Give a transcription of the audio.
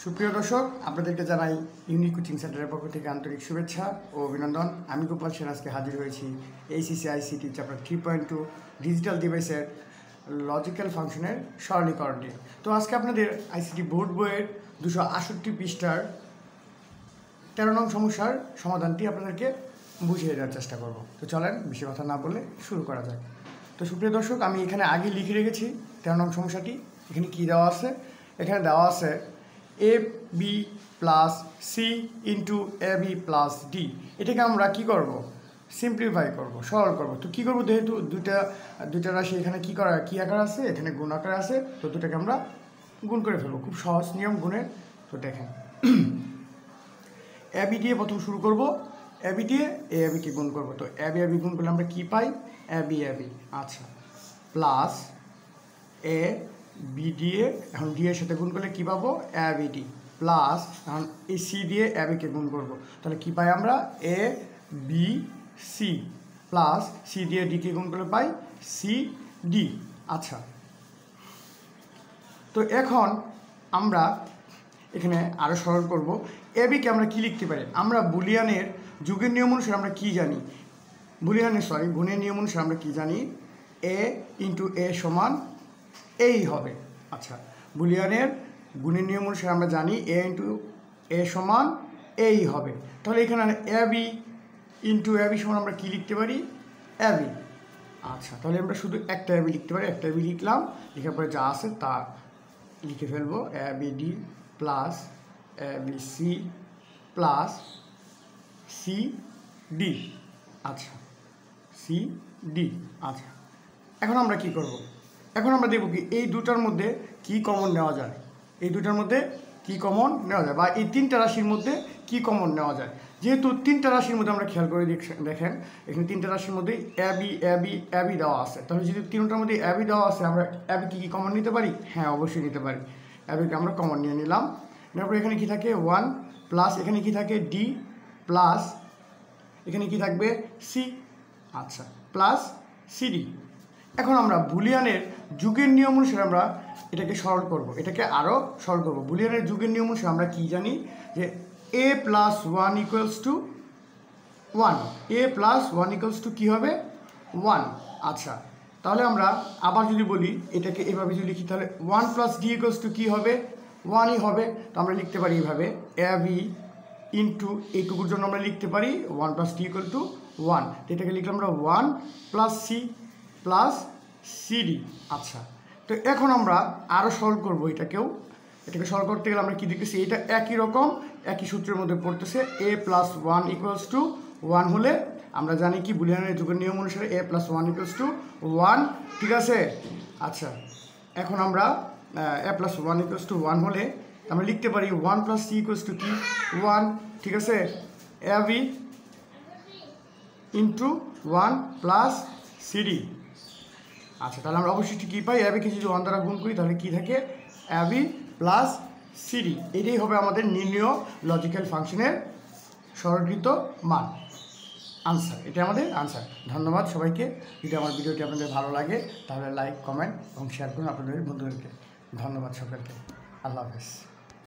সুপ্রিয় দর্শক, আপনাদেরকে জানাই ইউনিক কোচিং সেন্টারের পক্ষ থেকে আন্তরিক শুভেচ্ছা ও অভিনন্দন। আমি গোপাল সেন আজকে হাজির হয়েছি এইচএসসি আইসিটি চ্যাপ্টার 3.2 ডিজিটাল ডিভাইসের লজিক্যাল ফাংশনের সরলীকরণ নিয়ে। তো আজকে আপনাদের আইসিটি বোর্ড বইয়ের 268 পৃষ্ঠার 13 নং সমস্যার সমাধানটি আপনাদেরকে বুঝিয়ে দেওয়ার চেষ্টা করব। তো চলেন বেশি কথা না বলে শুরু করা যাক। তো সুপ্রিয় দর্শক, আমি এখানে আগে লিখে রেখেছি 13 নং সমস্যাটি। এখানে কি দেওয়া আছে? এখানে দেওয়া আছে A B plus C into A B plus D. এটাকে আমরা কি করব? সিম্পলিফাই করব, সরল করব। তো কী করবো? যেহেতু দুইটা রাশি এখানে কি আকার আছে, এখানে গুণ আকার আছে, তো দুটাকে আমরা গুণ করে ফেলবো। খুব সহজ নিয়ম গুণের। তো দেখেন, এ বি দিয়ে প্রথম শুরু করব, এ বি দিয়ে এ বিকে গুণ করবো। তো এ বি গুণ করলে আমরা কী পাই? এ বি আচ্ছা, প্লাস এ বি দিয়ে এখন ডি এর সাথে গুণ করলে কী পাবো? এ বি ডি, প্লাস এখন এই সি দিয়ে এ বিকে গুণ করবো। তাহলে কী পাই আমরা? এ বি সি, প্লাস সি দিয়ে ডিকে গুণ করলে পাই সি ডি। আচ্ছা, তো এখন আমরা এখানে আরও সরল করব। এ বিকে আমরা কী লিখতে পারি? আমরা বুলিয়ানের যুগের নিয়ম অনুসারে আমরা কী জানি? গুণের নিয়ম অনুসারে আমরা কী জানি? এ ইন্টু এ সমান এই হবে। আচ্ছা, বুলিয়ানের গুণের নিয়ম অনুসারে আমরা জানি এ ইন্টু এ সমান এই হবে। তাহলে এখানে A B into A B সমান আমরা কী লিখতে পারি? A B. আচ্ছা, তাহলে আমরা শুধু একটা এ বি লিখতে পারি। একটা এ বি লিখলাম, লেখার পরে যা আছে তা লিখে ফেলবো। A B D plus A B C plus C D. আচ্ছা, সি ডি। আচ্ছা, এখন আমরা কি করব? এখন আমরা দেখব কি এই দুটার মধ্যে কি কমন নেওয়া যায়। এই দুটার মধ্যে কি কমন নেওয়া যায়, বা এই তিনটা রাশির মধ্যে কি কমন নেওয়া যায়। যেহেতু তিনটা রাশির মধ্যে আমরা খেয়াল করে দেখেন, এখানে তিনটা রাশির মধ্যে এ বি দেওয়া আছে। তাহলে যদি তিনটার মধ্যে এ বি দেওয়া আছে, আমরা এ বি কি কমন নিতে পারি? হ্যাঁ, অবশ্যই নিতে পারি। এ বিকে আমরা কমন নিয়ে নিলাম। তারপরে এখানে কি থাকে? 1 প্লাস এখানে কি থাকে? ডি, প্লাস এখানে কি থাকবে? সি। আচ্ছা, প্লাস সিডি। এখন আমরা বুলিয়ানের যুগের নিয়ম অনুসারে আমরা এটাকে সরল করব, এটাকে আরও সরল করব। বুলিয়ানের যুগের নিয়ম অনুসারে আমরা কি জানি? যে A plus 1 equals to 1। A plus 1 equals to কী হবে? 1। আচ্ছা, তাহলে আমরা আবার যদি বলি, এটাকে এভাবে যদি লিখি, তাহলে 1 প্লাস ডি ইকুয়ালস টু কী হবে? 1ই হবে। তো আমরা লিখতে পারি এইভাবে, এ বি ইন্টু এইটুকুর জন্য আমরা লিখতে পারি 1 প্লাস ডি ইকুয়াল টু 1। তো এটাকে লিখলাম আমরা 1 প্লাস সি প্লাস সিডি। আচ্ছা, তো এখন আমরা আরও সরল করবো এটাকে সরল করতে গেলে আমরা কী দেখতেছি? এটা একই রকম, একই সূত্রের মধ্যে পড়তেছে। এ প্লাস 1 ইকুয়ালস টু 1 হলে আমরা জানি কি বুলিয়ানের যুগের নিয়ম অনুসারে এ প্লাস 1 ইকুয়ালস টু 1। ঠিক আছে? আচ্ছা, এখন আমরা এ প্লাস 1 ইকুয়ালস টু 1 হলে আমরা লিখতে পারি 1 প্লাস সি ইকুয়ালস টু কি? 1। ঠিক আছে? A B into 1 plus CD. আচ্ছা, তাহলে আমরা অবশ্যই কী পাই? এ বিকে যদি 1 দ্বারা গুণ করি তাহলে কী থাকে? A B plus CD. এটাই হবে আমাদের নির্ণেয় লজিক্যাল ফাংশনের সরলীকৃত মান, আনসার। এটা আমাদের আনসার। ধন্যবাদ সবাইকে। যদি আমার ভিডিওটি আপনাদের ভালো লাগে তাহলে লাইক, কমেন্ট এবং শেয়ার করুন আপনাদের বন্ধুদেরকে। ধন্যবাদ সকলকে। আল্লাহ হাফেজ।